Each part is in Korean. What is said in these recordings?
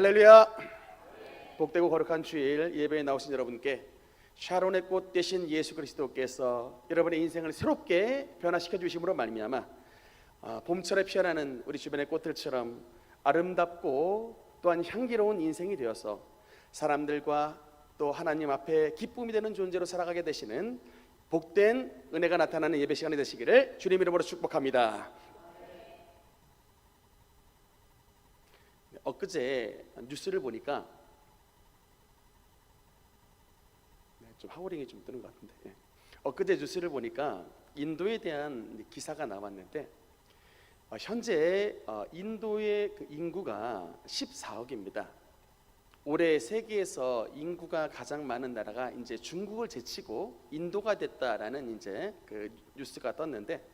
할렐루야. 복되고 거룩한 주일 예배에 나오신 여러분께 샤론의 꽃 되신 예수 그리스도께서 여러분의 인생을 새롭게 변화시켜 주심으로 말미암아 봄철에 피어나는 우리 주변의 꽃들처럼 아름답고 또한 향기로운 인생이 되어서 사람들과 또 하나님 앞에 기쁨이 되는 존재로 살아가게 되시는 복된 은혜가 나타나는 예배 시간이 되시기를 주님 이름으로 축복합니다. 엊그제 뉴스를 보니까 좀 하우링이 좀 뜨는 것 같은데, 엊그제 뉴스를 보니까 인도에 대한 기사가 나왔는데 현재 인도의 그 인구가 14억입니다. 올해 세계에서 인구가 가장 많은 나라가 이제 중국을 제치고 인도가 됐다라는 이제 그 뉴스가 떴는데,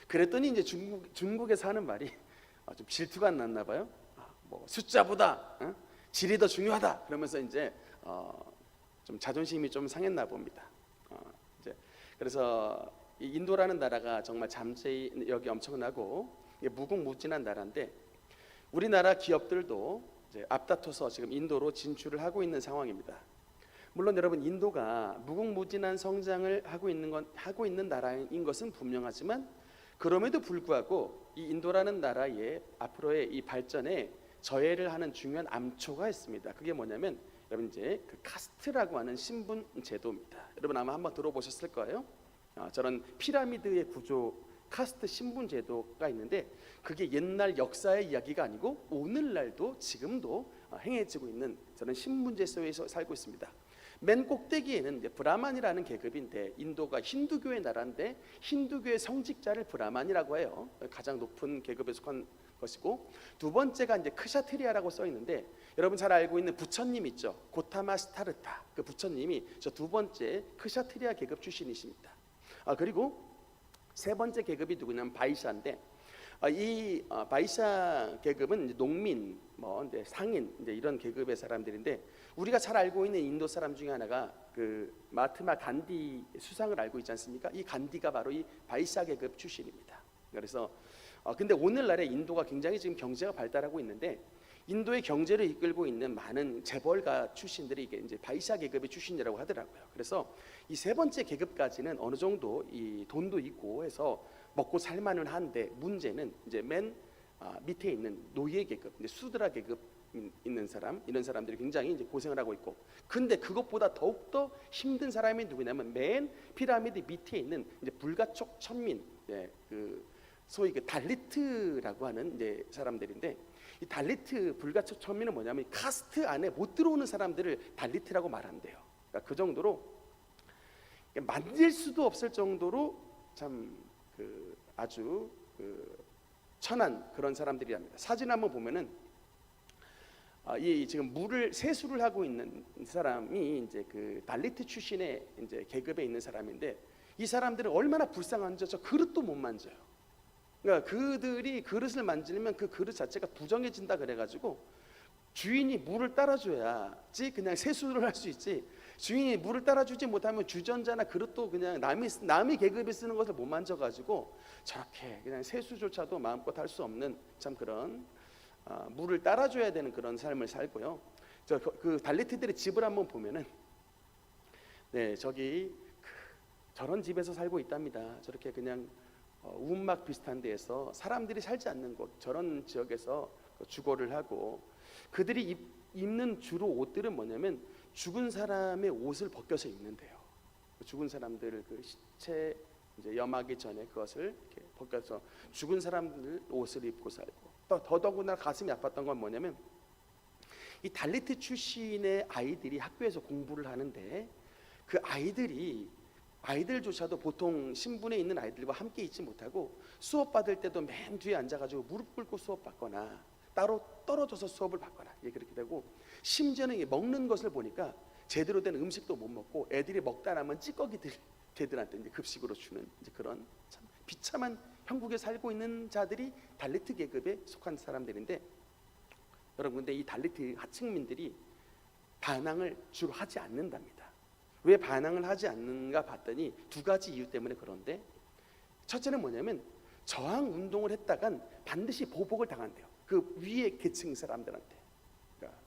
그랬더니 이제 중국에서 하는 말이 좀 질투가 났나 봐요. 뭐 숫자보다 질이 더 중요하다 그러면서 이제 좀 자존심이 좀 상했나 봅니다. 이제 그래서 이 인도라는 나라가 정말 잠재력이 엄청나고 무궁무진한 나라인데, 우리나라 기업들도 이제 앞다퉈서 지금 인도로 진출을 하고 있는 상황입니다. 물론 여러분, 인도가 무궁무진한 성장을 하고 있는 나라인 것은 분명하지만, 그럼에도 불구하고 이 인도라는 나라의 앞으로의 이 발전에 저해를 하는 중요한 암초가 있습니다. 그게 뭐냐면 여러분, 이제 그 카스트라고 하는 신분 제도입니다. 여러분 아마 한번 들어보셨을 거예요. 저런 피라미드의 구조, 카스트 신분 제도가 있는데, 그게 옛날 역사의 이야기가 아니고 오늘날도 지금도 행해지고 있는 저런 신분제 속에서 살고 있습니다. 맨 꼭대기에는 이제 브라만이라는 계급인데, 인도가 힌두교의 나라인데 힌두교의 성직자를 브라만이라고 해요. 가장 높은 계급에 속한 것이고, 두 번째가 이제 크샤트리아라고 써 있는데, 여러분 잘 알고 있는 부처님 있죠. 고타마 스타르타, 그 부처님이 저 두 번째 크샤트리아 계급 출신이십니다. 그리고 세 번째 계급이 누구냐면 바이샤인데, 이 바이샤 계급은 이제 농민, 뭐 이제 상인, 이제 이런 계급의 사람들인데, 우리가 잘 알고 있는 인도 사람 중에 하나가 그 마트마 간디 수상을 알고 있지 않습니까? 이 간디가 바로 이 바이샤 계급 출신입니다. 그래서 근데 오늘날에 인도가 굉장히 지금 경제가 발달하고 있는데, 인도의 경제를 이끌고 있는 많은 재벌가 출신들이 이게 이제 바이샤 계급의 출신이라고 하더라고요. 그래서 이 세 번째 계급까지는 어느 정도 이 돈도 있고 해서 먹고 살만은 한데, 문제는 이제 맨 밑에 있는 노예 계급, 이제 수드라 계급 있는 사람, 이런 사람들이 굉장히 이제 고생을 하고 있고, 근데 그것보다 더욱더 힘든 사람이 누구냐면 맨 피라미드 밑에 있는 이제 불가촉 천민, 그 소위 그 달리트라고 하는 이제 사람들인데, 이 달리트 불가촉 천민은 뭐냐면 카스트 안에 못 들어오는 사람들을 달리트라고 말한대요. 그러니까 그 정도로 만질 수도 없을 정도로 참 그 아주 그 천한 그런 사람들이랍니다. 사진 한번 보면은 이 지금 물을 세수를 하고 있는 사람이 이제 그 달리트 출신의 이제 계급에 있는 사람인데, 이 사람들은 얼마나 불쌍한지 저 그릇도 못 만져요. 그러니까 그들이 그릇을 만지면 그 그릇 자체가 부정해진다 그래가지고 주인이 물을 따라줘야지 그냥 세수를 할 수 있지, 주인이 물을 따라주지 못하면 주전자나 그릇도 그냥 남의 계급이 쓰는 것을 못 만져가지고 저렇게 그냥 세수조차도 마음껏 할 수 없는 참 그런 물을 따라줘야 되는 그런 삶을 살고요. 그 달리트들의 집을 한번 보면은 저기 저런 집에서 살고 있답니다. 저렇게 그냥 우음막 비슷한 데에서 사람들이 살지 않는 곳, 저런 지역에서 주거를 하고, 그들이 입는 주로 옷들은 뭐냐면 죽은 사람의 옷을 벗겨서 입는데요. 죽은 사람들을 그 시체 이제 염하기 전에 그것을 이렇게 벗겨서 죽은 사람들 옷을 입고 살고, 또 더더구나 가슴이 아팠던 건 뭐냐면, 이 달리트 출신의 아이들이 학교에서 공부를 하는데, 그 아이들조차도 보통 신분에 있는 아이들과 함께 있지 못하고 수업 받을 때도 맨 뒤에 앉아가지고 무릎 꿇고 수업 받거나 따로 떨어져서 수업을 받거나 그렇게 되고, 심지어는 먹는 것을 보니까 제대로 된 음식도 못 먹고 애들이 먹다 남은 찌꺼기들 걔들한테 이제 급식으로 주는 이제 그런 참 비참한 형국에 살고 있는 자들이 달리트 계급에 속한 사람들인데, 여러분 근데 이 달리트 하층민들이 반항을 주로 하지 않는답니다. 왜 반항을 하지 않는가 봤더니 두 가지 이유 때문에 그런데, 첫째는 뭐냐면 저항 운동을 했다간 반드시 보복을 당한대요. 그 위에 계층 사람들한테. 그러니까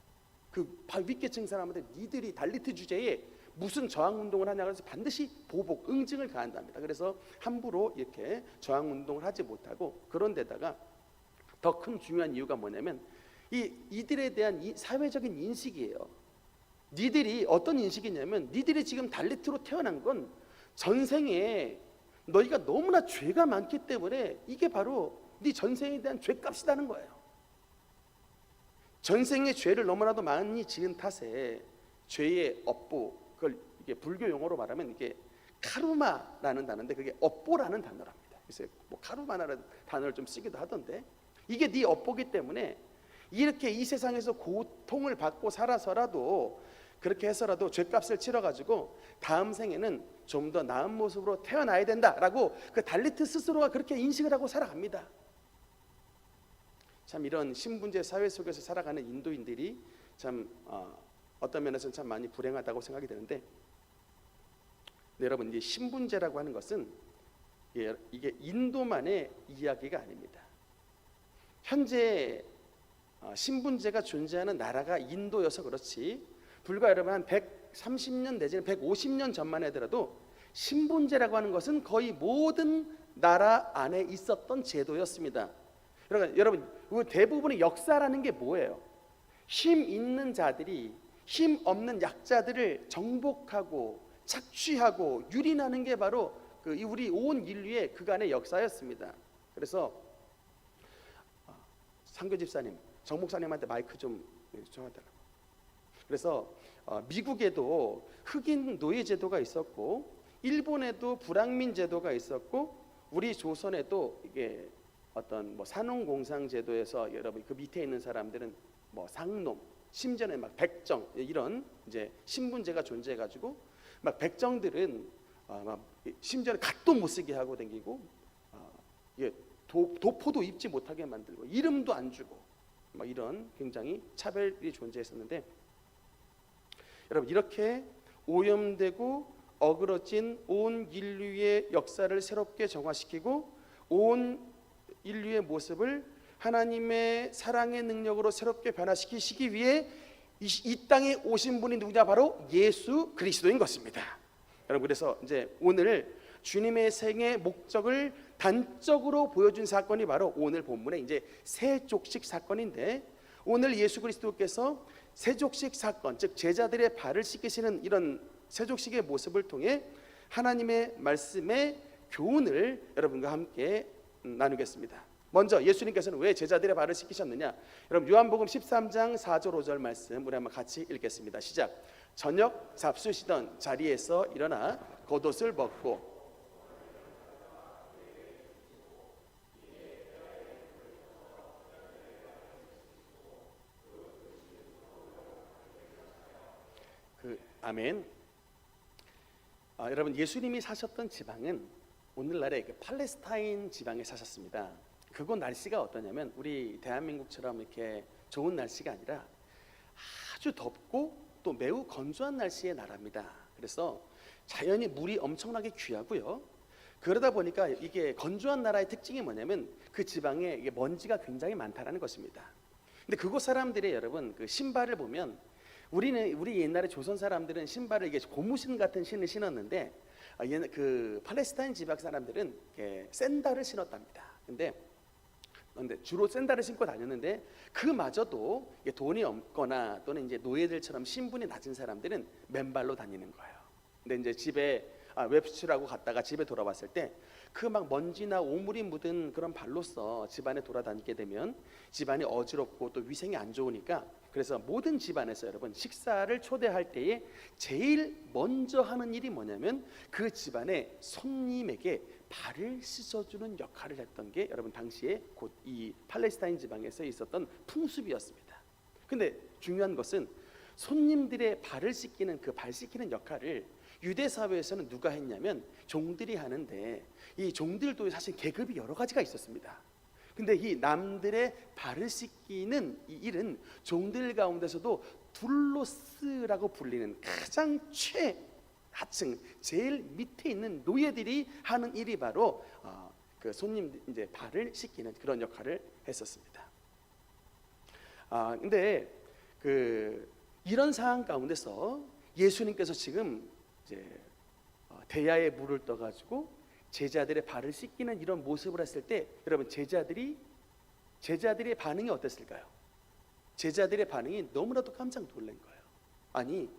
그 윗계층 사람한테 니들이 달리트 주제에 무슨 저항 운동을 하냐 그래서 반드시 보복 응징을 가한답니다. 그래서 함부로 이렇게 저항 운동을 하지 못하고, 그런 데다가 더 큰 중요한 이유가 뭐냐면 이들에 대한 이 사회적인 인식이에요. 니들이 어떤 인식이냐면, 니들이 지금 달리트로 태어난 건 전생에 너희가 너무나 죄가 많기 때문에 이게 바로 네 전생에 대한 죄값이라는 거예요. 전생의 죄를 너무나도 많이 지은 탓에 죄의 업보, 그걸 이게 불교 용어로 말하면 이게 카르마라는 단어인데 그게 업보라는 단어랍니다. 그래서 뭐 카르마라는 단어를 좀 쓰기도 하던데, 이게 네 업보기 때문에 이렇게 이 세상에서 고통을 받고 살아서라도, 그렇게 해서라도 죄값을 치러가지고 다음 생에는 좀 더 나은 모습으로 태어나야 된다라고 그 달리트 스스로가 그렇게 인식을 하고 살아갑니다. 참 이런 신분제 사회 속에서 살아가는 인도인들이 참 어떤 면에서는 참 많이 불행하다고 생각이 되는데, 네, 여러분, 이 신분제라고 하는 것은 이게 인도만의 이야기가 아닙니다. 현재 신분제가 존재하는 나라가 인도여서 그렇지, 불과 여러분 한 130년 내지는 150년 전만 하더라도 신분제라고 하는 것은 거의 모든 나라 안에 있었던 제도였습니다. 여러분, 대부분의 역사라는 게 뭐예요? 힘 있는 자들이 힘 없는 약자들을 정복하고 착취하고 유린하는 게 바로 우리 온 인류의 그간의 역사였습니다. 그래서 상교 집사님, 정 목사님한테 마이크 좀 정해달라고. 그래서 미국에도 흑인 노예 제도가 있었고, 일본에도 불황민 제도가 있었고, 우리 조선에도 이게 어떤 뭐 산업공상 제도에서 여러분 그 밑에 있는 사람들은 뭐 상놈, 심지어는 막 백정, 이런 이제 신분제가 존재해가지고 막 백정들은 막 심지어는 갓도 못 쓰게 하고 댕기고, 도포도 입지 못하게 만들고 이름도 안 주고 막 이런 굉장히 차별이 존재했었는데, 여러분 이렇게 오염되고 어그러진 온 인류의 역사를 새롭게 정화시키고 온 인류의 모습을 하나님의 사랑의 능력으로 새롭게 변화시키시기 위해 이 땅에 오신 분이 누구냐? 바로 예수 그리스도인 것입니다. 여러분, 그래서 이제 오늘 주님의 생의 목적을 단적으로 보여준 사건이 바로 오늘 본문의 이제 세족식 사건인데, 오늘 예수 그리스도께서 세족식 사건, 즉 제자들의 발을 씻기시는 이런 세족식의 모습을 통해 하나님의 말씀의 교훈을 여러분과 함께 나누겠습니다. 먼저 예수님께서는 왜 제자들의 발을 씻기셨느냐? 여러분 요한복음 13장 4절 5절 말씀 우리 한번 같이 읽겠습니다. 시작. 저녁 잡수시던 자리에서 일어나 겉옷을 벗고 아멘. 여러분 예수님이 사셨던 지방은 오늘날의 팔레스타인 지방에 사셨습니다. 그곳 날씨가 어떠냐면 우리 대한민국처럼 이렇게 좋은 날씨가 아니라 아주 덥고 또 매우 건조한 날씨의 나라입니다. 그래서 자연히 물이 엄청나게 귀하고요. 그러다 보니까 이게 건조한 나라의 특징이 뭐냐면 그 지방에 이게 먼지가 굉장히 많다라는 것입니다. 근데 그곳 사람들의 여러분 그 신발을 보면 우리 옛날에 조선 사람들은 신발을 이게 고무신 같은 신을 신었는데 그 팔레스타인 지방 사람들은 샌들을 신었답니다. 근데 주로 샌들을 신고 다녔는데 그마저도 돈이 없거나 또는 이제 노예들처럼 신분이 낮은 사람들은 맨발로 다니는 거예요. 근데 이제 집에 외출하고 갔다가 집에 돌아왔을 때 그 막 먼지나 오물이 묻은 그런 발로서 집안에 돌아다니게 되면 집안이 어지럽고 또 위생이 안 좋으니까, 그래서 모든 집안에서 여러분 식사를 초대할 때에 제일 먼저 하는 일이 뭐냐면 그 집안의 손님에게 발을 씻어주는 역할을 했던 게 여러분 당시에 곧 이 팔레스타인 지방에서 있었던 풍습이었습니다. 근데 중요한 것은 손님들의 발을 씻기는 그 발 씻기는 역할을 유대 사회에서는 누가 했냐면 종들이 하는데, 이 종들도 사실 계급이 여러 가지가 있었습니다. 근데 이 남들의 발을 씻기는 이 일은 종들 가운데서도 둘로스라고 불리는 가장 최하층 제일 밑에 있는 노예들이 하는 일이 바로 그 손님 이제 발을 씻기는 그런 역할을 했었습니다. 근데 그 이런 상황 가운데서 예수님께서 지금 이제 대야에 물을 떠가지고 제자들의 발을 씻기는 이런 모습을 했을 때 여러분 제자들의 반응이 어땠을까요? 제자들의 반응이 너무나도 깜짝 놀란 거예요. 아니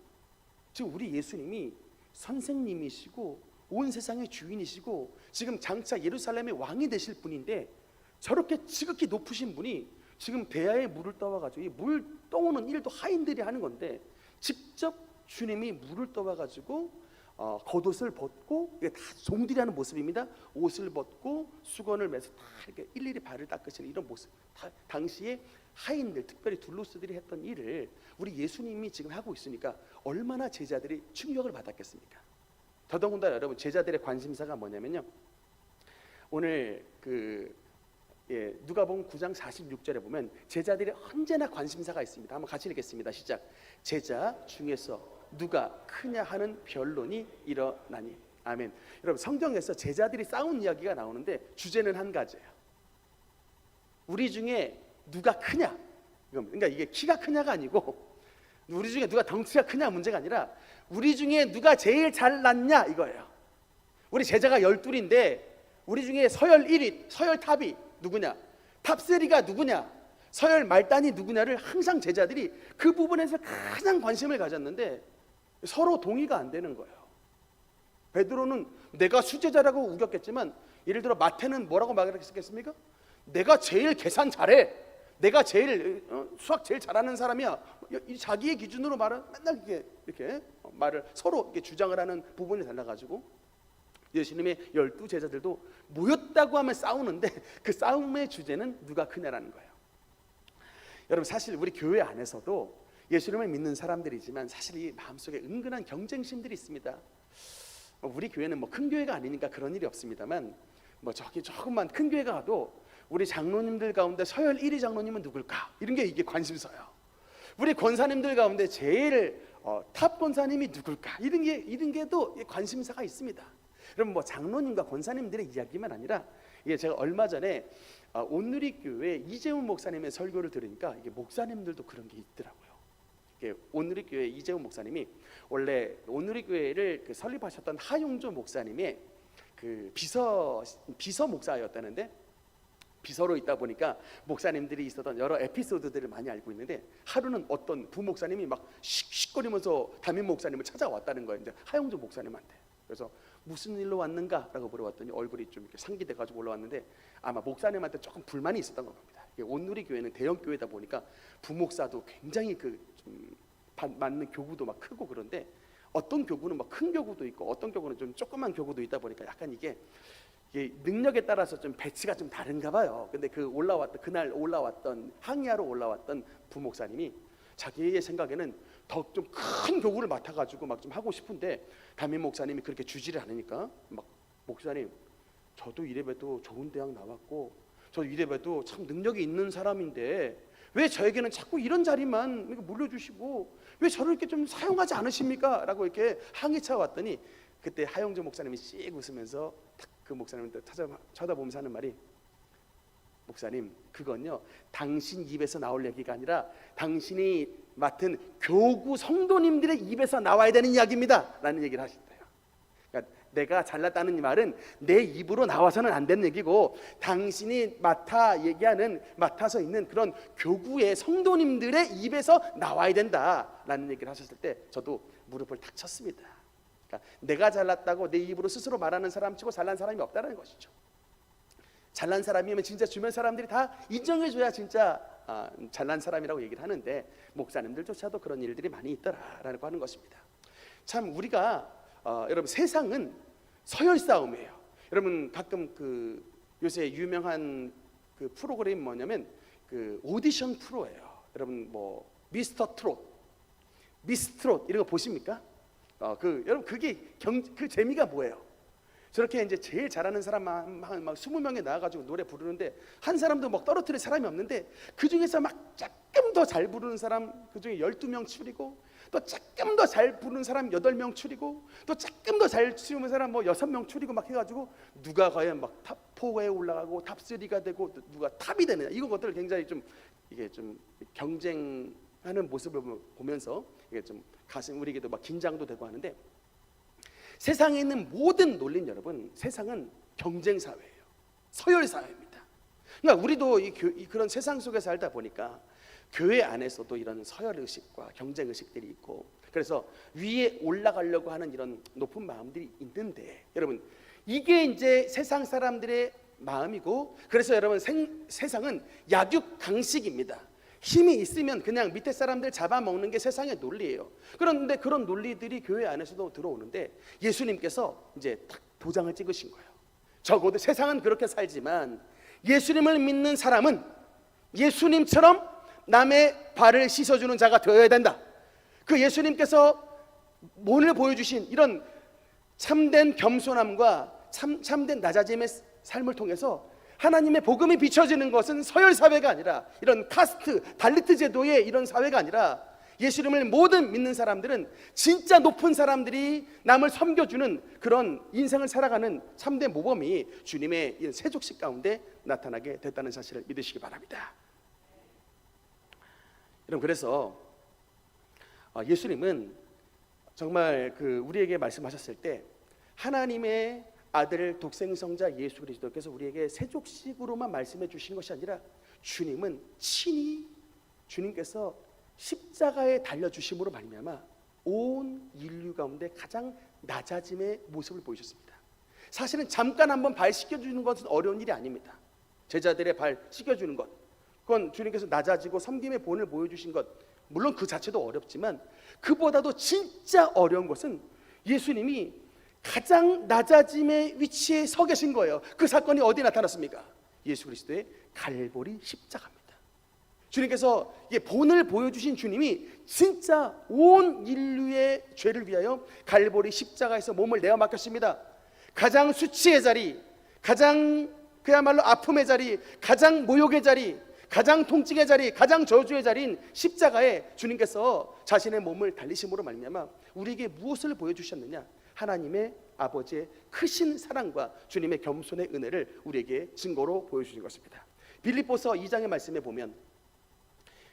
지금 우리 예수님이 선생님이시고 온 세상의 주인이시고 지금 장차 예루살렘의 왕이 되실 분인데 저렇게 지극히 높으신 분이 지금 대야에 물을 떠와가지고 이 물 떠오는 일도 하인들이 하는 건데 직접 주님이 물을 떠와가지고 겉옷을 벗고 이게 다 종들이 하는 모습입니다. 옷을 벗고 수건을 매서 다 이렇게 일일이 발을 닦으시는 이런 모습. 당시에 하인들, 특별히 둘로스들이 했던 일을 우리 예수님이 지금 하고 있으니까 얼마나 제자들이 충격을 받았겠습니까? 더더군다나 여러분 제자들의 관심사가 뭐냐면요. 오늘 누가복음 9장 46절에 보면 제자들이 언제나 관심사가 있습니다. 한번 같이 읽겠습니다. 시작. 제자 중에서 누가 크냐 하는 변론이 일어나니. 아멘. 여러분 성경에서 제자들이 싸운 이야기가 나오는데 주제는 한 가지예요. 우리 중에 누가 크냐. 그러니까 이게 키가 크냐가 아니고 우리 중에 누가 덩치가 크냐 문제가 아니라 우리 중에 누가 제일 잘났냐 이거예요. 우리 제자가 12인데 우리 중에 서열 1위, 서열 탑이 누구냐, 탑 3가 누구냐, 서열 말단이 누구냐를 항상 제자들이 그 부분에서 가장 관심을 가졌는데 서로 동의가 안 되는 거예요. 베드로는 내가 수제자라고 우겼겠지만 예를 들어 마태는 뭐라고 말했겠습니까? 내가 제일 계산 잘해, 내가 제일 수학 제일 잘하는 사람이야. 자기의 기준으로 맨날 이렇게 말을 서로 이렇게 주장을 하는 부분이 달라가지고 예수님의 12제자들도 모였다고 하면 싸우는데 그 싸움의 주제는 누가 크냐라는 거예요. 여러분 사실 우리 교회 안에서도 예수님을 믿는 사람들이지만 사실 이 마음속에 은근한 경쟁심들이 있습니다. 우리 교회는 뭐 큰 교회가 아니니까 그런 일이 없습니다만 뭐 저기 조금만 큰 교회가 가도 우리 장로님들 가운데 서열 1위 장로님은 누굴까? 이런 게 이게 관심사예요. 우리 권사님들 가운데 제일 탑 권사님이 누굴까? 이런 게도 관심사가 있습니다. 여러분 뭐 장로님과 권사님들의 이야기만 아니라 이게 제가 얼마 전에 온누리교회 이재훈 목사님의 설교를 들으니까 이게 목사님들도 그런 게 있더라고요. 온누리교회 이재훈 목사님이 원래 온누리교회를 설립하셨던 하용조 목사님의 그 비서 목사였다는데 비서로 있다 보니까 목사님들이 있었던 여러 에피소드들을 많이 알고 있는데 하루는 어떤 부목사님이 막 씩씩거리면서 담임 목사님을 찾아왔다는 거예요. 이제 하용조 목사님한테. 그래서 무슨 일로 왔는가라고 물어봤더니 얼굴이 좀 이렇게 상기돼 가지고 올라왔는데 아마 목사님한테 조금 불만이 있었던 겁니다. 온누리 교회는 대형 교회다 보니까 부목사도 굉장히 좀 맞는 교구도 막 크고 그런데 어떤 교구는 막 큰 교구도 있고 어떤 교구는 좀 조그만 교구도 있다 보니까 약간 이게 능력에 따라서 좀 배치가 좀 다른가 봐요. 근데 그날 올라왔던 항의하러 올라왔던 부목사님이 자기의 생각에는 더 좀 큰 교구를 맡아가지고 막 좀 하고 싶은데 담임 목사님이 그렇게 주지를 않으니까 막 목사님 저도 이래봬도 좋은 대학 나왔고 저 이래봬도 참 능력이 있는 사람인데 왜 저에게는 자꾸 이런 자리만 물려주시고 왜 저를 이렇게 좀 사용하지 않으십니까? 라고 이렇게 항의차 왔더니 그때 하용조 목사님이 씩 웃으면서 딱 그 목사님한테 쳐다보면서 하는 말이 목사님 그건요 당신 입에서 나올 얘기가 아니라 당신이 맡은 교구 성도님들의 입에서 나와야 되는 이야기입니다 라는 얘기를 하신대요. 그러니까 내가 잘났다는 말은 내 입으로 나와서는 안 되는 얘기고 당신이 맡아서 있는 그런 교구의 성도님들의 입에서 나와야 된다라는 얘기를 하셨을 때 저도 무릎을 탁 쳤습니다. 그러니까 내가 잘났다고 내 입으로 스스로 말하는 사람 치고 잘난 사람이 없다는 것이죠. 잘난 사람이면 진짜 주변 사람들이 다 인정해줘야 진짜 잘난 사람이라고 얘기를 하는데 목사님들조차도 그런 일들이 많이 있더라라고 하는 것입니다. 참 우리가 여러분 세상은 서열 싸움이에요. 여러분 가끔 요새 유명한 프로그램이 뭐냐면 오디션 프로예요. 여러분 뭐 미스터 트롯, 미스 트롯 이런 거 보십니까? 여러분 그 재미가 뭐예요? 저렇게 이제 제일 잘하는 사람만 막 20명이 나와가지고 노래 부르는데 한 사람도 막 떨어뜨릴 사람이 없는데 그 중에서 막 조금 더 잘 부르는 사람 그 중에 12명 추리고 또 조금 더 잘 부르는 사람 8명 추리고 또 조금 더 잘 추는 사람 뭐 6명 추리고 막 해가지고 누가 과연 막 탑 4에 올라가고 탑 3가 되고 누가 탑이 되느냐 이런 것들을 굉장히 좀 이게 좀 경쟁 하는 모습을 보면서 이게 좀 가슴 우리에게도 막 긴장도 되고 하는데, 세상에 있는 모든 논리는 여러분, 세상은 경쟁 사회예요. 서열 사회입니다. 그러니까 우리도 그런 세상 속에 살다 보니까 교회 안에서도 이런 서열 의식과 경쟁 의식들이 있고, 그래서 위에 올라가려고 하는 이런 높은 마음들이 있는데, 여러분 이게 이제 세상 사람들의 마음이고, 그래서 여러분 세상은 약육강식입니다. 힘이 있으면 그냥 밑에 사람들 잡아먹는 게 세상의 논리예요. 그런데 그런 논리들이 교회 안에서도 들어오는데, 예수님께서 이제 딱 도장을 찍으신 거예요. 적어도 세상은 그렇게 살지만 예수님을 믿는 사람은 예수님처럼 남의 발을 씻어주는 자가 되어야 된다. 그 예수님께서 오늘 보여주신 이런 참된 겸손함과 참된 낮아짐의 삶을 통해서 하나님의 복음이 비춰지는 것은 서열 사회가 아니라, 이런 카스트, 달리트 제도의 이런 사회가 아니라, 예수님을 모든 믿는 사람들은 진짜 높은 사람들이 남을 섬겨주는 그런 인생을 살아가는 참된 모범이 주님의 세족식 가운데 나타나게 됐다는 사실을 믿으시기 바랍니다. 여러분, 그래서 예수님은 정말 우리에게 말씀하셨을 때, 하나님의 아들 독생성자 예수 그리스도께서 우리에게 세족식으로만 말씀해 주신 것이 아니라, 주님은 친히 주님께서 십자가에 달려주심으로 말미암아 온 인류 가운데 가장 낮아짐의 모습을 보이셨습니다. 사실은 잠깐 한번 발 씻겨주는 것은 어려운 일이 아닙니다. 제자들의 발 씻겨주는 것, 그건 주님께서 낮아지고 섬김의 본을 보여주신 것, 물론 그 자체도 어렵지만 그보다도 진짜 어려운 것은 예수님이 가장 낮아짐의 위치에 서 계신 거예요. 그 사건이 어디 나타났습니까? 예수 그리스도의 갈보리 십자가입니다. 주님께서 본을 보여주신 주님이 진짜 온 인류의 죄를 위하여 갈보리 십자가에서 몸을 내어 맡겼습니다. 가장 수치의 자리, 가장 그야말로 아픔의 자리, 가장 모욕의 자리, 가장 통증의 자리, 가장 저주의 자리인 십자가에 주님께서 자신의 몸을 달리심으로 말미암아 우리에게 무엇을 보여주셨느냐? 하나님의 아버지의 크신 사랑과 주님의 겸손의 은혜를 우리에게 증거로 보여주신 것입니다. 빌립보서 2장의 말씀에 보면,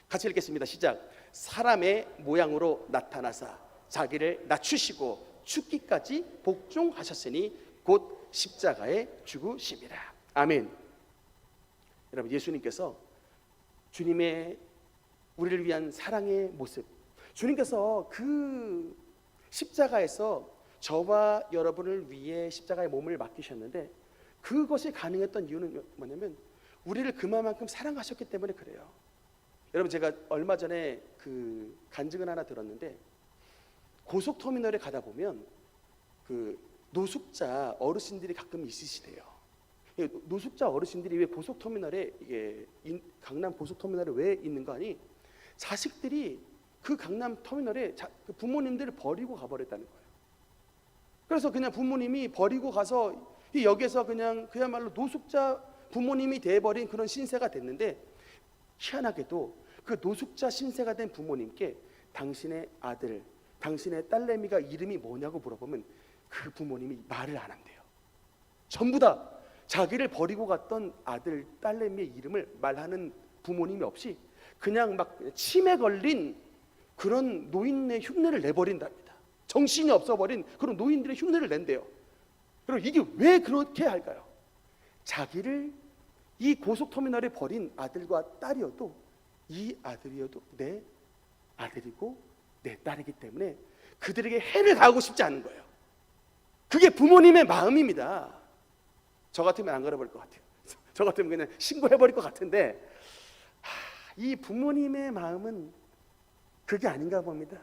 같이 읽겠습니다. 시작. 사람의 모양으로 나타나사 자기를 낮추시고 죽기까지 복종하셨으니 곧 십자가에 죽으심이라. 아멘. 여러분, 예수님께서 주님의 우리를 위한 사랑의 모습, 주님께서 그 십자가에서 저와 여러분을 위해 십자가의 몸을 맡기셨는데, 그것이 가능했던 이유는 뭐냐면 우리를 그만큼 사랑하셨기 때문에 그래요. 여러분, 제가 얼마 전에 간증을 하나 들었는데, 고속터미널에 가다 보면 노숙자 어르신들이 가끔 있으시대요. 노숙자 어르신들이 왜 고속터미널에, 강남 고속터미널에 왜 있는가 하니, 자식들이 그 강남 터미널에 부모님들을 버리고 가버렸다는 거예요. 그래서 그냥 부모님이 버리고 가서 이 역에서 그야말로 노숙자 부모님이 돼버린 그런 신세가 됐는데, 희한하게도 그 노숙자 신세가 된 부모님께 당신의 아들, 당신의 딸내미가 이름이 뭐냐고 물어보면 그 부모님이 말을 안 한대요. 전부 다 자기를 버리고 갔던 아들, 딸내미의 이름을 말하는 부모님이 없이 그냥 막 치매 걸린 그런 노인의 흉내를 내버린답니다. 정신이 없어버린 그런 노인들의 흉내를 낸대요. 그리고 이게 왜 그렇게 할까요? 자기를 이 고속터미널에 버린 아들과 딸이어도, 이 아들이어도 내 아들이고 내 딸이기 때문에 그들에게 해를 가하고 싶지 않은 거예요. 그게 부모님의 마음입니다. 저 같으면 안 걸어버릴 것 같아요. 저 같으면 그냥 신고해버릴 것 같은데, 이 부모님의 마음은 그게 아닌가 봅니다.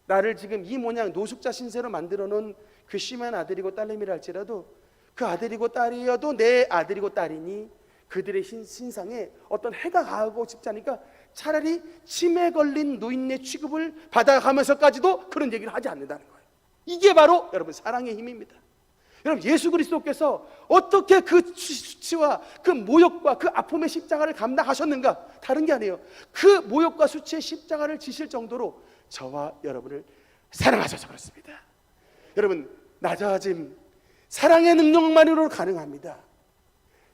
나를 지금 이 모양 노숙자 신세로 만들어 놓은 그 심한 아들이고 딸내미라 할지라도, 그 아들이고 딸이어도 내 아들이고 딸이니 그들의 신상에 어떤 해가 가하고 싶지 않으니까 차라리 치매 걸린 노인의 취급을 받아가면서까지도 그런 얘기를 하지 않는다는 거예요. 이게 바로 여러분 사랑의 힘입니다. 여러분, 예수 그리스도께서 어떻게 그 수치와 그 모욕과 그 아픔의 십자가를 감당하셨는가? 다른 게 아니에요. 그 모욕과 수치의 십자가를 지실 정도로 저와 여러분을 사랑하셔서 그렇습니다. 여러분, 낮아짐, 사랑의 능력만으로 가능합니다.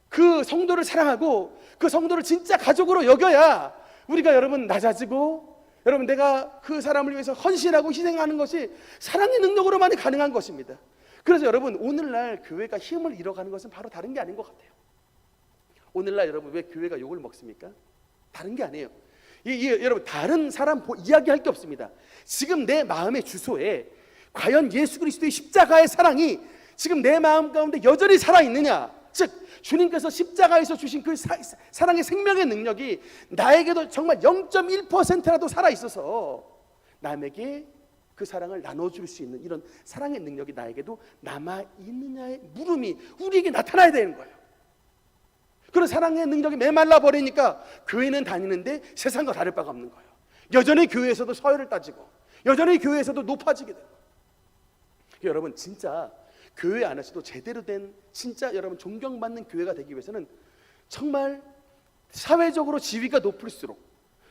그 성도를 사랑하고 그 성도를 진짜 가족으로 여겨야 우리가 여러분 낮아지고 여러분, 내가 그 사람을 위해서 헌신하고 희생하는 것이 사랑의 능력으로만이 가능한 것입니다. 그래서 여러분, 오늘날 교회가 힘을 잃어가는 것은 바로 다른 게 아닌 것 같아요. 오늘날 여러분, 왜 교회가 욕을 먹습니까? 다른 게 아니에요. 여러분, 다른 사람 이야기할 게 없습니다. 지금 내 마음의 주소에 과연 예수 그리스도의 십자가의 사랑이 지금 내 마음 가운데 여전히 살아있느냐, 즉 주님께서 십자가에서 주신 그 사랑의 생명의 능력이 나에게도 정말 0.1%라도 살아있어서 남에게 그 사랑을 나눠줄 수 있는 이런 사랑의 능력이 나에게도 남아있느냐의 물음이 우리에게 나타나야 되는 거예요. 그런 사랑의 능력이 메말라 버리니까 교회는 다니는데 세상과 다를 바가 없는 거예요. 여전히 교회에서도 서열을 따지고 여전히 교회에서도 높아지게 되고. 여러분, 진짜 교회 안에서도 제대로 된 진짜 여러분 존경받는 교회가 되기 위해서는 정말 사회적으로 지위가 높을수록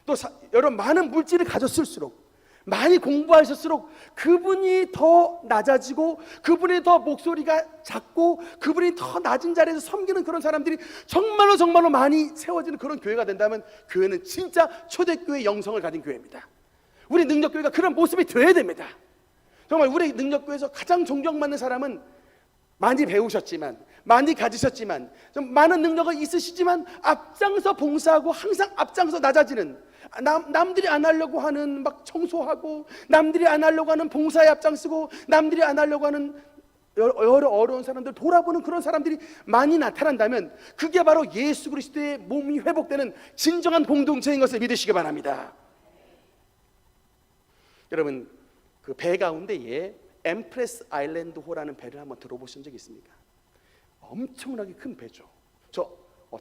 또 여러분 많은 물질을 가졌을수록 많이 공부하셨을수록 그분이 더 낮아지고 그분이 더 목소리가 작고 그분이 더 낮은 자리에서 섬기는 그런 사람들이 정말로 많이 세워지는 그런 교회가 된다면 교회는 진짜 초대교회 영성을 가진 교회입니다. 우리 능력교회가 그런 모습이 되어야 됩니다. 정말 우리 능력교회에서 가장 존경받는 사람은 많이 배우셨지만 많이 가지셨지만 좀 많은 능력이 있으시지만 앞장서 봉사하고 항상 앞장서 낮아지는, 남들이 안 하려고 하는 막 청소하고 남들이 안 하려고 하는 봉사에 앞장서고 남들이 안 하려고 하는 여러 어려운 사람들 돌아보는 그런 사람들이 많이 나타난다면 그게 바로 예수 그리스도의 몸이 회복되는 진정한 공동체인 것을 믿으시기 바랍니다. 여러분, 그 배 가운데에 엠프레스 아일랜드 호라는 배를 한번 들어보신 적 있습니까? 엄청나게 큰 배죠. 저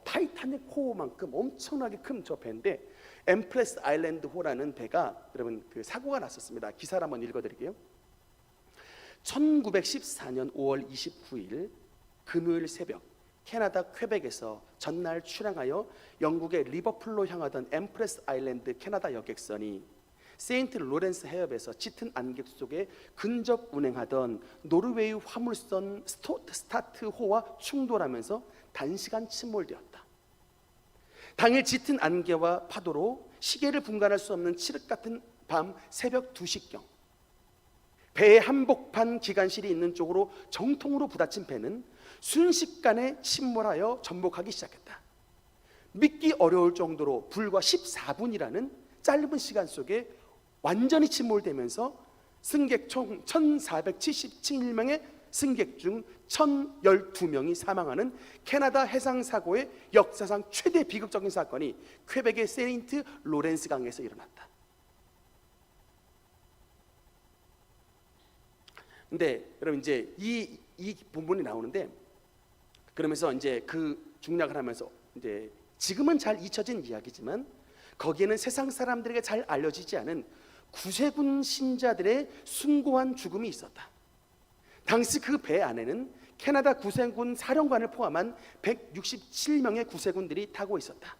타이타닉 호만큼 엄청나게 큰 저 배인데 엠프레스 아일랜드 호라는 배가 여러분 그 사고가 났었습니다. 기사를 한번 읽어드릴게요. 1914년 5월 29일 금요일 새벽 캐나다 퀘벡에서 전날 출항하여 영국의 리버풀로 향하던 엠프레스 아일랜드 캐나다 여객선이 세인트 로렌스 해협에서 짙은 안개 속에 근접 운행하던 노르웨이 화물선 스타트호와 충돌하면서 단시간 침몰되었다. 당일 짙은 안개와 파도로 시계를 분간할 수 없는 칠흑 같은 밤 새벽 2시경 배의 한복판 기관실이 있는 쪽으로 정통으로 부딪힌 배는 순식간에 침몰하여 전복하기 시작했다. 믿기 어려울 정도로 불과 14분이라는 짧은 시간 속에 완전히 침몰되면서 승객 총 1477명의 승객 중 1012명이 사망하는 캐나다 해상사고의 역사상 최대 비극적인 사건이 퀘벡의 세인트 로렌스 강에서 일어났다. 근데 여러분 이제 이 부분이 나오는데 그러면서 이제 그 중략을 하면서 이제 지금은 잘 잊혀진 이야기지만 거기에는 세상 사람들에게 잘 알려지지 않은 구세군 신자들의 숭고한 죽음이 있었다. 당시 그 배 안에는 캐나다 구세군 사령관을 포함한 167명의 구세군들이 타고 있었다.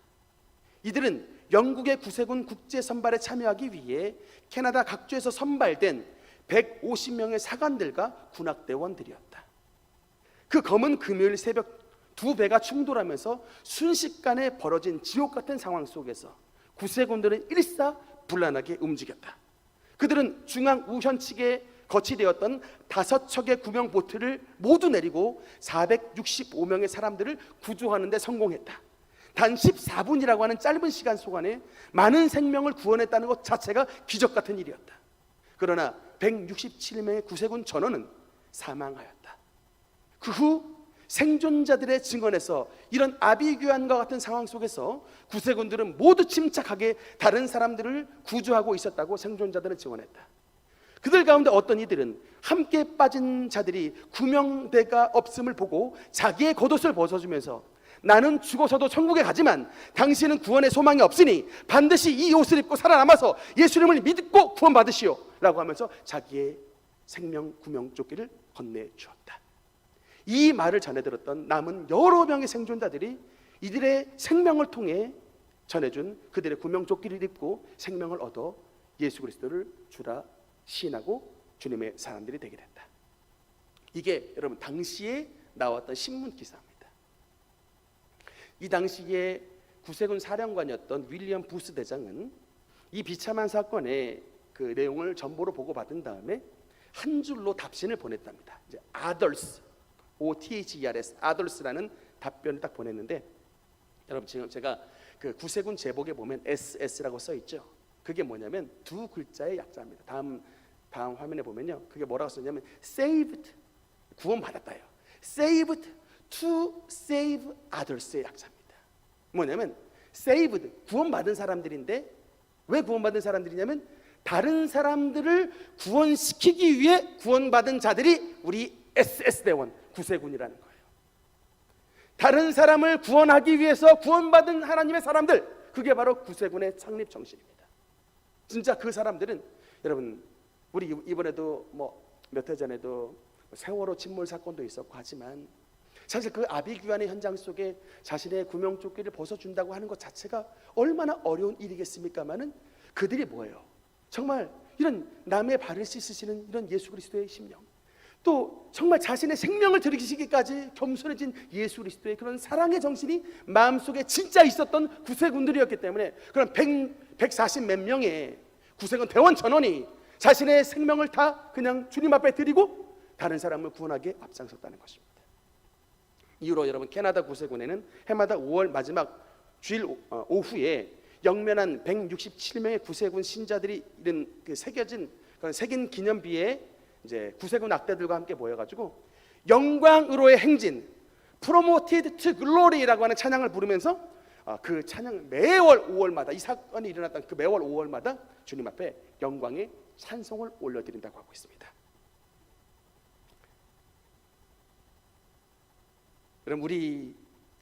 이들은 영국의 구세군 국제 선발에 참여하기 위해 캐나다 각주에서 선발된 150명의 사관들과 군악대원들이었다. 그 검은 금요일 새벽 두 배가 충돌하면서 순식간에 벌어진 지옥 같은 상황 속에서 구세군들은 일사불란하게 움직였다. 그들은 중앙 우현측에 거치되었던 5척의 구명 보트를 모두 내리고 465명의 사람들을 구조하는 데 성공했다. 단 14분이라고 하는 짧은 시간 속안에 많은 생명을 구원했다는 것 자체가 기적 같은 일이었다. 그러나 167명의 구세군 전원은 사망하였다. 그 후 생존자들의 증언에서 이런 아비규환과 같은 상황 속에서 구세군들은 모두 침착하게 다른 사람들을 구조하고 있었다고 생존자들은 증언했다. 그들 가운데 어떤 이들은 함께 빠진 자들이 구명대가 없음을 보고 자기의 겉옷을 벗어주면서 나는 죽어서도 천국에 가지만 당신은 구원의 소망이 없으니 반드시 이 옷을 입고 살아남아서 예수님을 믿고 구원받으시오 라고 하면서 자기의 생명 구명조끼를 건네주었다. 이 말을 전해 들었던 남은 여러 명의 생존자들이 이들의 생명을 통해 전해준 그들의 구명조끼를 입고 생명을 얻어 예수 그리스도를 주라 시인하고 주님의 사람들이 되게 됐다. 이게 여러분 당시에 나왔던 신문 기사입니다. 이 당시에 구세군 사령관이었던 윌리엄 부스 대장은 이 비참한 사건의 그 내용을 전보로 보고받은 다음에 한 줄로 답신을 보냈답니다. 이제 others, OTHERS, others라는 답변을 딱 보냈는데, 여러분 지금 제가 그 구세군 제복에 보면 SS라고 써 있죠. 그게 뭐냐면 두 글자의 약자입니다. 다음 화면에 보면요, 그게 뭐라고 썼냐면 saved, 구원받았다요. saved to save others의 약자입니다. 뭐냐면 saved, 구원받은 사람들인데, 왜 구원받은 사람들이냐면 다른 사람들을 구원시키기 위해 구원받은 자들이 우리 SS대원 구세군이라는 거예요. 다른 사람을 구원하기 위해서 구원받은 하나님의 사람들, 그게 바로 구세군의 창립 정신입니다. 진짜 그 사람들은, 여러분 우리 이번에도 몇 해 전에도 세월호 침몰 사건도 있었고 하지만, 사실 그 아비규환의 현장 속에 자신의 구명조끼를 벗어준다고 하는 것 자체가 얼마나 어려운 일이겠습니까마는, 그들이 뭐예요? 정말 이런 남의 발을 씻으시는 이런 예수 그리스도의 심령, 또 정말 자신의 생명을 드리시기까지 겸손해진 예수 그리스도의 그런 사랑의 정신이 마음속에 진짜 있었던 구세군들이었기 때문에, 그런 140 몇 명의 구세군 대원 전원이 자신의 생명을 다 그냥 주님 앞에 드리고 다른 사람을 구원하게 앞장섰다는 것입니다. 이후로 여러분 캐나다 구세군에는 해마다 5월 마지막 주일 오후에 영면한 167명의 구세군 신자들이 이런 그 새긴 기념비에 이제 구세군 악대들과 함께 모여가지고 영광으로의 행진, Promoted to Glory라고 하는 찬양을 부르면서 그 찬양 매월 5월마다, 이 사건이 일어났던 그 매월 5월마다 주님 앞에 영광의 찬송을 올려드린다고 하고 있습니다. 여러분, 우리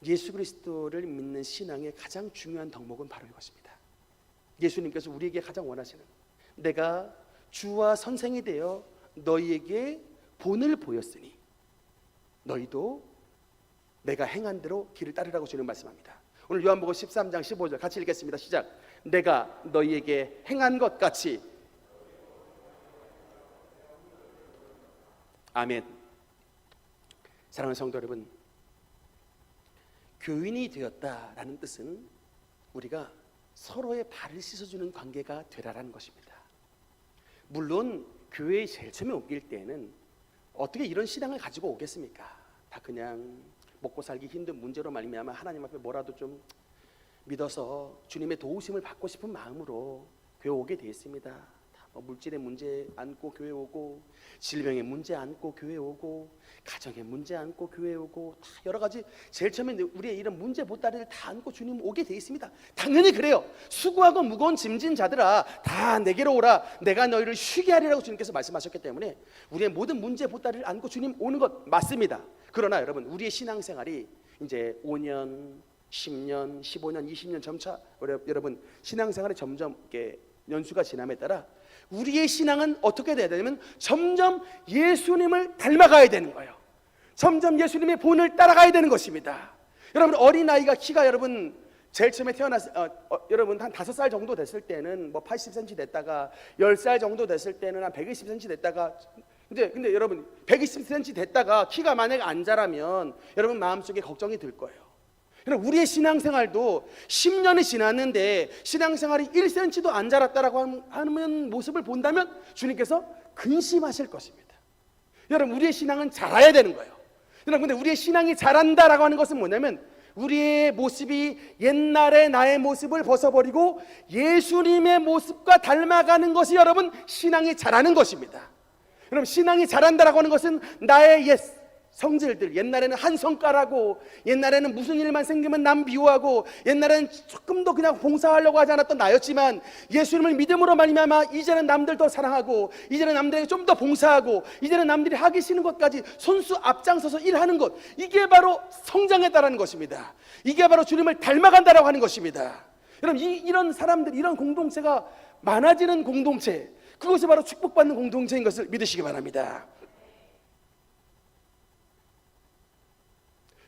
예수 그리스도를 믿는 신앙의 가장 중요한 덕목은 바로 이것입니다. 예수님께서 우리에게 가장 원하시는, 내가 주와 선생이 되어 너희에게 본을 보였으니 너희도 내가 행한 대로 길을 따르라고 주님 말씀합니다. 오늘 요한복음 13장 15절 같이 읽겠습니다. 시작. 내가 너희에게 행한 것 같이. 아멘. 사랑하는 성도 여러분, 교인이 되었다라는 뜻은 우리가 서로의 발을 씻어주는 관계가 되라라는 것입니다. 물론 교회에 제일 처음에 옮길 때는 어떻게 이런 신앙을 가지고 오겠습니까? 다 그냥 먹고 살기 힘든 문제로 말미암아 하나님 앞에 뭐라도 좀 믿어서 주님의 도우심을 받고 싶은 마음으로 교회 오게 돼 있습니다. 물질의 문제 안고 교회 오고, 질병의 문제 안고 교회 오고, 가정의 문제 안고 교회 오고, 다 여러 가지 제일 처음에 우리의 이런 문제 보따리를 다 안고 주님 오게 돼 있습니다. 당연히 그래요. 수고하고 무거운 짐진 자들아 다 내게로 오라, 내가 너희를 쉬게 하리라고 주님께서 말씀하셨기 때문에 우리의 모든 문제 보따리를 안고 주님 오는 것 맞습니다. 그러나 여러분, 우리의 신앙생활이 이제 5년, 10년, 15년, 20년 점차 여러분 신앙생활이 점점 이렇게 연수가 지남에 따라 우리의 신앙은 어떻게 돼야 되냐면 점점 예수님을 닮아가야 되는 거예요. 점점 예수님의 본을 따라가야 되는 것입니다. 여러분, 어린아이가 키가 여러분 제일 처음에 여러분 한 5살 정도 됐을 때는 80cm 됐다가 10살 정도 됐을 때는 한 120cm 됐다가, 근데 여러분 120cm 됐다가 키가 만약에 안 자라면 여러분 마음속에 걱정이 들 거예요. 여러분, 우리의 신앙생활도 10년이 지났는데 신앙생활이 1cm도 안 자랐다라고 하는 모습을 본다면 주님께서 근심하실 것입니다. 여러분, 우리의 신앙은 자라야 되는 거예요. 여러분, 근데 우리의 신앙이 자란다라고 하는 것은 뭐냐면 우리의 모습이 옛날의 나의 모습을 벗어버리고 예수님의 모습과 닮아가는 것이 여러분 신앙이 자라는 것입니다. 여러분, 신앙이 자란다라고 하는 것은 나의 옛 성질들, 옛날에는 한 성깔하고, 옛날에는 무슨 일만 생기면 남 비호하고, 옛날에는 조금 더 그냥 봉사하려고 하지 않았던 나였지만 예수님을 믿음으로 말미암아 이제는 남들 더 사랑하고, 이제는 남들에게 좀 더 봉사하고, 이제는 남들이 하기 싫은 것까지 손수 앞장서서 일하는 것, 이게 바로 성장했다라는 것입니다. 이게 바로 주님을 닮아간다라고 하는 것입니다. 여러분, 이런 사람들, 이런 공동체가 많아지는 공동체, 그것이 바로 축복받는 공동체인 것을 믿으시기 바랍니다.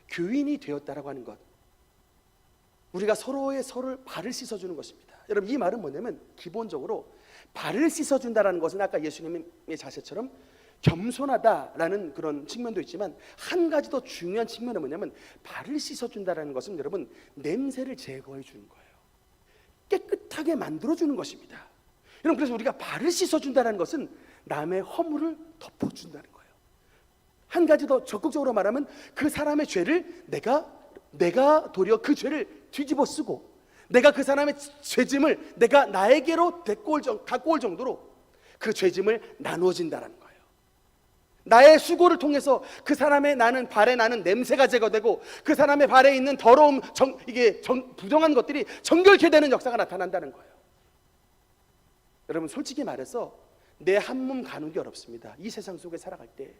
교인이 되었다라고 하는 것, 우리가 서로의 발을 씻어주는 것입니다. 여러분, 이 말은 뭐냐면 기본적으로 발을 씻어준다라는 것은 아까 예수님의 자세처럼 겸손하다라는 그런 측면도 있지만, 한 가지 더 중요한 측면은 뭐냐면 발을 씻어준다라는 것은 여러분 냄새를 제거해 주는 거예요. 깨끗하게 만들어주는 것입니다. 여러분, 그래서 우리가 발을 씻어준다는 것은 남의 허물을 덮어준다는 거예요. 한 가지 더 적극적으로 말하면 그 사람의 죄를 내가 도리어 그 죄를 뒤집어 쓰고, 내가 그 사람의 죄짐을 내가 나에게로 갖고 올 정도로 그 죄짐을 나누어진다는 거예요. 나의 수고를 통해서 그 사람의 발에 나는 냄새가 제거되고, 그 사람의 발에 있는 더러움, 부정한 것들이 정결케 되는 역사가 나타난다는 거예요. 여러분, 솔직히 말해서 내 한 몸 가누기 어렵습니다. 이 세상 속에 살아갈 때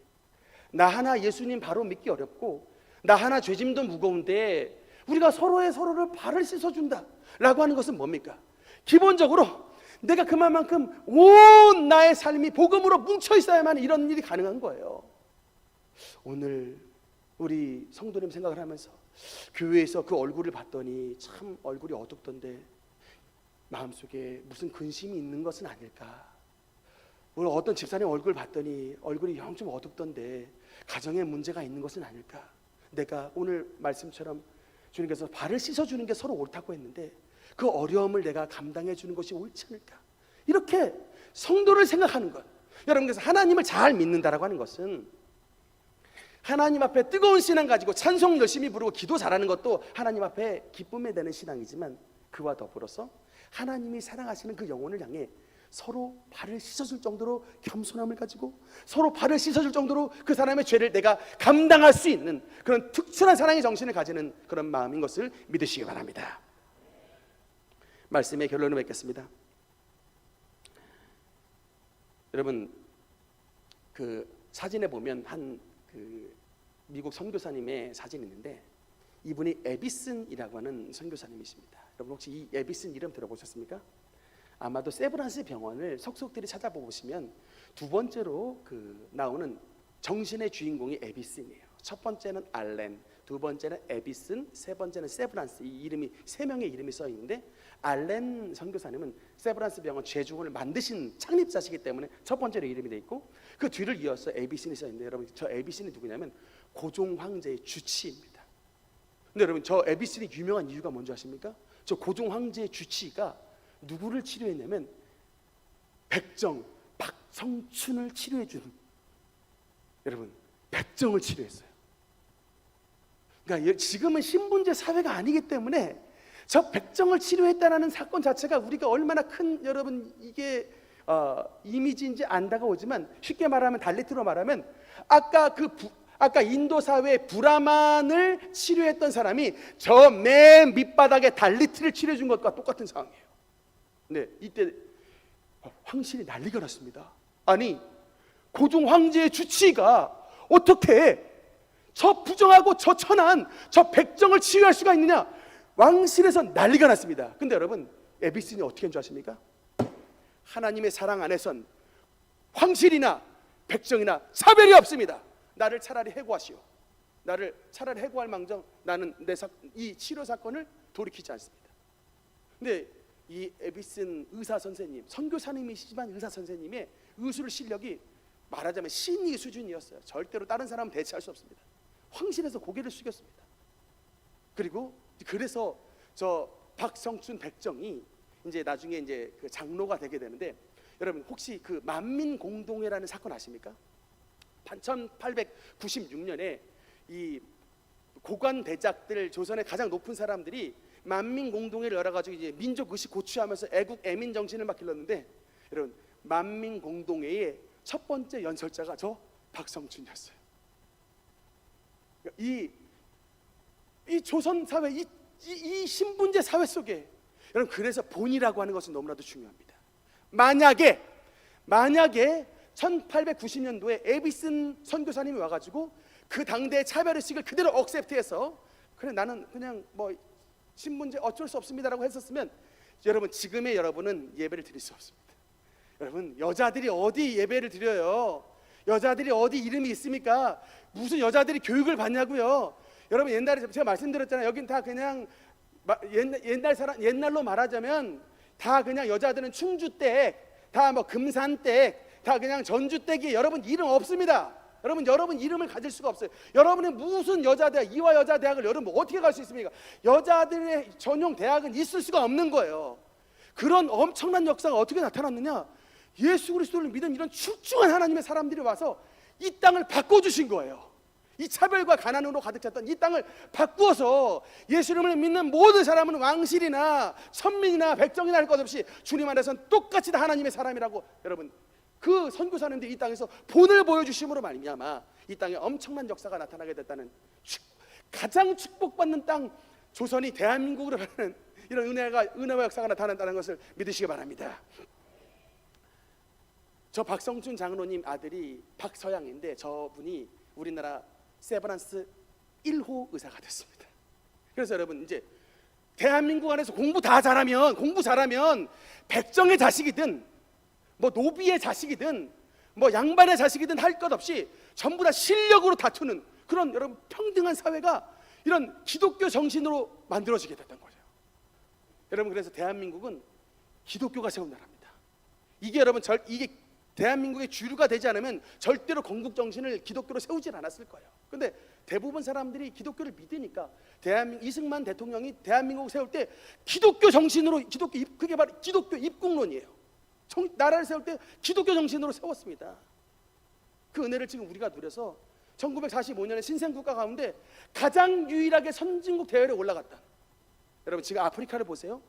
나 하나 예수님 바로 믿기 어렵고, 나 하나 죄짐도 무거운데 우리가 서로를 발을 씻어준다 라고 하는 것은 뭡니까? 기본적으로 내가 그만큼 온 나의 삶이 복음으로 뭉쳐 있어야만 이런 일이 가능한 거예요. 오늘 우리 성도님 생각을 하면서 교회에서 그 얼굴을 봤더니 참 얼굴이 어둡던데 마음속에 무슨 근심이 있는 것은 아닐까? 오늘 어떤 집사님 얼굴 봤더니 얼굴이 영 좀 어둡던데 가정에 문제가 있는 것은 아닐까? 내가 오늘 말씀처럼 주님께서 발을 씻어주는 게 서로 옳다고 했는데 그 어려움을 내가 감당해 주는 것이 옳지 않을까? 이렇게 성도를 생각하는 것. 여러분께서 하나님을 잘 믿는다라고 하는 것은 하나님 앞에 뜨거운 신앙 가지고 찬송 열심히 부르고 기도 잘하는 것도 하나님 앞에 기쁨에 되는 신앙이지만, 그와 더불어서 하나님이 사랑하시는 그 영혼을 향해 서로 발을 씻어줄 정도로 겸손함을 가지고, 서로 발을 씻어줄 정도로 그 사람의 죄를 내가 감당할 수 있는 그런 특출한 사랑의 정신을 가지는 그런 마음인 것을 믿으시기 바랍니다. 말씀의 결론을 맺겠습니다. 여러분, 그 사진에 보면 그 미국 선교사님의 사진이 있는데, 이분이 에비슨이라고 하는 선교사님이십니다. 여러분, 혹시 이 에비슨 이름 들어보셨습니까? 아마도 세브란스 병원을 속속들이 찾아보고 보시면 두 번째로 나오는 정신의 주인공이 에비슨이에요. 첫 번째는 알렌, 두 번째는 에비슨, 세 번째는 세브란스. 이 이름이 세 명의 이름이 써 있는데, 알렌 선교사님은 세브란스 병원 죄중을 만드신 창립자시기 때문에 첫 번째로 이름이 돼 있고, 그 뒤를 이어서 에비슨이 써 있는데, 여러분, 저 에비슨이 누구냐면 고종 황제의 주치입니다. 근데 여러분, 저 에비슨이 유명한 이유가 뭔지 아십니까? 저 고종 황제의 주치가 누구를 치료했냐면 백정 박성춘을 치료해주는, 여러분, 백정을 치료했어요. 그러니까 지금은 신분제 사회가 아니기 때문에 저 백정을 치료했다라는 사건 자체가 우리가 얼마나 큰, 여러분, 이게 이미지인지 안 다가오지만, 쉽게 말하면, 달리트로 말하면, 아까 인도 사회의 브라만을 치료했던 사람이 저 맨 밑바닥에 달리트를 치료해준 것과 똑같은 상황이에요. 네, 이때 황실이 난리가 났습니다. 아니, 고종 황제의 주치가 어떻게 저 부정하고 저 천한 저 백정을 치유할 수가 있느냐? 왕실에서 난리가 났습니다. 근데 여러분, 에비슨이 어떻게 한 줄 아십니까? 하나님의 사랑 안에선 황실이나 백정이나 차별이 없습니다. 나를 차라리 해고하시오. 나를 차라리 해고할 망정 나는 이 치료 사건을 돌이키지 않습니다. 근데 이 에비슨 의사 선생님, 선교사님이시지만 의사 선생님의 의술 실력이 말하자면 신의 수준이었어요. 절대로 다른 사람은 대체할 수 없습니다. 황실에서 고개를 숙였습니다. 그래서 저 박성춘 백정이 이제 나중에 이제 그 장로가 되게 되는데, 여러분, 혹시 그 만민공동회라는 사건 아십니까? 1896년에 이 고관 대작들, 조선의 가장 높은 사람들이 만민공동회를 열어가지고 이제 민족의식 고취하면서 애국 애민 정신을 막 길렀는데, 여러분, 만민공동회의 첫 번째 연설자가 저 박성춘이었어요. 이 조선 사회, 이 신분제 사회 속에, 여러분, 그래서 본이라고 하는 것은 너무나도 중요합니다. 만약에 1890년도에 에비슨 선교사님이 와가지고 그 당대의 차별의식을 그대로 억셉트해서, 그래 나는 그냥 뭐 신분제 어쩔 수 없습니다라고 했었으면, 여러분, 지금의 여러분은 예배를 드릴 수 없습니다. 여러분, 여자들이 어디 예배를 드려요? 여자들이 어디 이름이 있습니까? 무슨 여자들이 교육을 받냐고요? 여러분, 옛날에 제가 말씀드렸잖아요. 여긴 다 그냥 옛날로 말하자면 다 그냥 여자들은 충주댁, 다 뭐 금산댁, 다 그냥 전주댁이, 여러분 이름 없습니다. 여러분 이름을 가질 수가 없어요. 여러분이 무슨 여자대학, 이화여자대학을 여러분 어떻게 갈 수 있습니까? 여자들의 전용 대학은 있을 수가 없는 거예요. 그런 엄청난 역사가 어떻게 나타났느냐? 예수 그리스도를 믿은 이런 출중한 하나님의 사람들이 와서 이 땅을 바꿔주신 거예요. 이 차별과 가난으로 가득 찼던 이 땅을 바꾸어서 예수님을 믿는 모든 사람은 왕실이나 천민이나 백정이나 할 것 없이 주님 안에서는 똑같이 다 하나님의 사람이라고, 여러분, 그 선교사님들이 이 땅에서 본을 보여주심으로 말미암아 이 땅에 엄청난 역사가 나타나게 됐다는, 가장 축복받는 땅 조선이 대한민국으로 가는 이런 은혜와 역사가 나타난다는 것을 믿으시기 바랍니다. 저 박성춘 장로님 아들이 박서양인데, 저분이 우리나라 세브란스 1호 의사가 됐습니다. 그래서 여러분, 이제 대한민국 안에서 공부 잘하면 백정의 자식이든 뭐 노비의 자식이든 뭐 양반의 자식이든 할 것 없이 전부 다 실력으로 다투는 그런, 여러분, 평등한 사회가 이런 기독교 정신으로 만들어지게 됐던 거죠. 여러분, 그래서 대한민국은 기독교가 세운 나라입니다. 이게 여러분, 이게 대한민국의 주류가 되지 않으면 절대로 건국 정신을 기독교로 세우질 않았을 거예요. 근데 대부분 사람들이 기독교를 믿으니까 이승만 대통령이 대한민국을 세울 때 기독교 정신으로, 그게 바로 기독교 입국론이에요. 나라를 세울 때 기독교 정신으로 세웠습니다. 그 은혜를 지금 우리가 누려서 1945년에 신생국가 가운데 가장 유일하게 선진국 대열에 올라갔다. 여러분, 지금 아프리카를 보세요.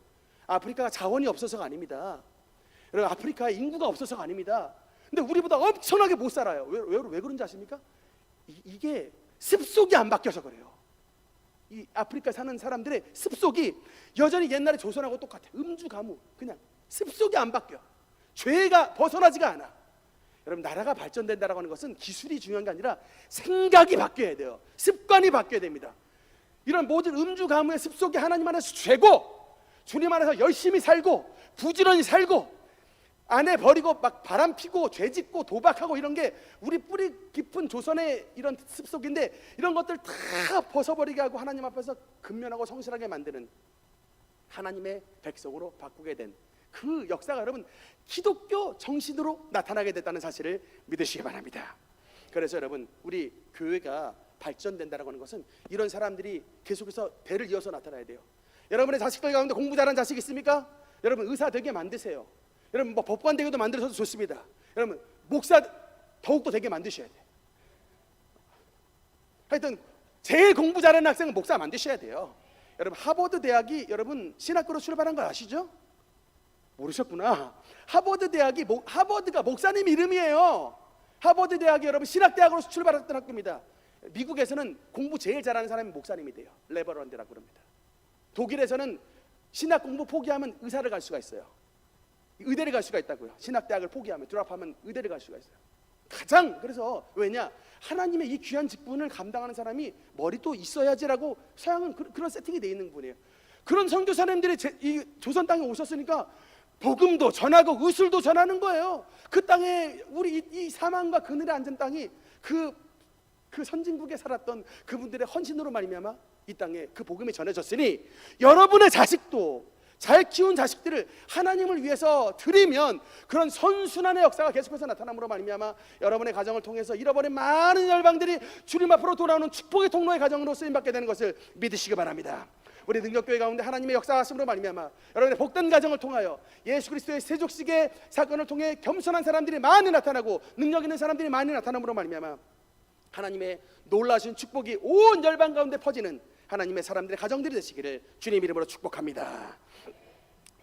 아프리카가 자원이 없어서가 아닙니다. 여러분, 아프리카에 인구가 없어서가 아닙니다. 근데 우리보다 엄청나게 못 살아요. 왜 그런지 아십니까? 이게 습속이 안 바뀌어서 그래요. 이 아프리카 사는 사람들의 습속이 여전히 옛날에 조선하고 똑같아. 음주가무, 그냥 습속이 안 바뀌어. 죄가 벗어나지가 않아. 여러분, 나라가 발전된다라고 하는 것은 기술이 중요한 게 아니라 생각이 바뀌어야 돼요. 습관이 바뀌어야 됩니다. 이런 모든 음주가무의 습속이 하나님 안에서 죄고, 주님 안에서 열심히 살고 부지런히 살고, 아내 버리고 막 바람 피고 죄 짓고 도박하고, 이런 게 우리 뿌리 깊은 조선의 이런 습속인데, 이런 것들 다 벗어버리게 하고 하나님 앞에서 근면하고 성실하게 만드는 하나님의 백성으로 바꾸게 된 그 역사가 여러분 기독교 정신으로 나타나게 됐다는 사실을 믿으시기 바랍니다. 그래서 여러분, 우리 교회가 발전된다는 것은 이런 사람들이 계속해서 대를 이어서 나타나야 돼요. 여러분의 자식들 가운데 공부 잘하는 자식 있습니까? 여러분, 의사 되게 만드세요. 여러분, 뭐 법관 되게도 만들어서 좋습니다. 여러분, 목사 더욱더 되게 만드셔야 돼요. 하여튼 제일 공부 잘하는 학생은 목사 만드셔야 돼요. 여러분, 하버드 대학이 여러분 신학교로 출발한 거 아시죠? 모르셨구나. 하버드 대학이 하버드가 목사님 이름이에요. 하버드 대학이 여러분 신학대학으로 출발했던 학교입니다. 미국에서는 공부 제일 잘하는 사람이 목사님이 돼요. 레버런드라고 그럽니다. 독일에서는 신학 공부 포기하면 의사를 갈 수가 있어요. 의대를 갈 수가 있다고요. 신학대학을 포기하면, 드랍하면 의대를 갈 수가 있어요. 그래서 왜냐? 하나님의 이 귀한 직분을 감당하는 사람이 머리도 있어야지라고 서양은 그런 세팅이 돼 있는 분이에요. 그런 선교사님들이 이 조선 땅에 오셨으니까 복음도 전하고 의술도 전하는 거예요. 그 땅에 우리 이 사망과 그늘에 앉은 땅이 그 선진국에 살았던 그분들의 헌신으로 말미암아 이 땅에 그 복음이 전해졌으니, 여러분의 자식도 잘 키운 자식들을 하나님을 위해서 드리면 그런 선순환의 역사가 계속해서 나타남으로 말미암아 여러분의 가정을 통해서 잃어버린 많은 열방들이 주님 앞으로 돌아오는 축복의 통로의 가정으로 쓰임받게 되는 것을 믿으시기 바랍니다. 우리 능력교회 가운데 하나님의 역사하심으로 말미암아 여러분의 복된 가정을 통하여 예수 그리스도의 세족식의 사건을 통해 겸손한 사람들이 많이 나타나고 능력 있는 사람들이 많이 나타남으로 말미암아 하나님의 놀라신 축복이 온 열방 가운데 퍼지는 하나님의 사람들의 가정들이 되시기를 주님 이름으로 축복합니다.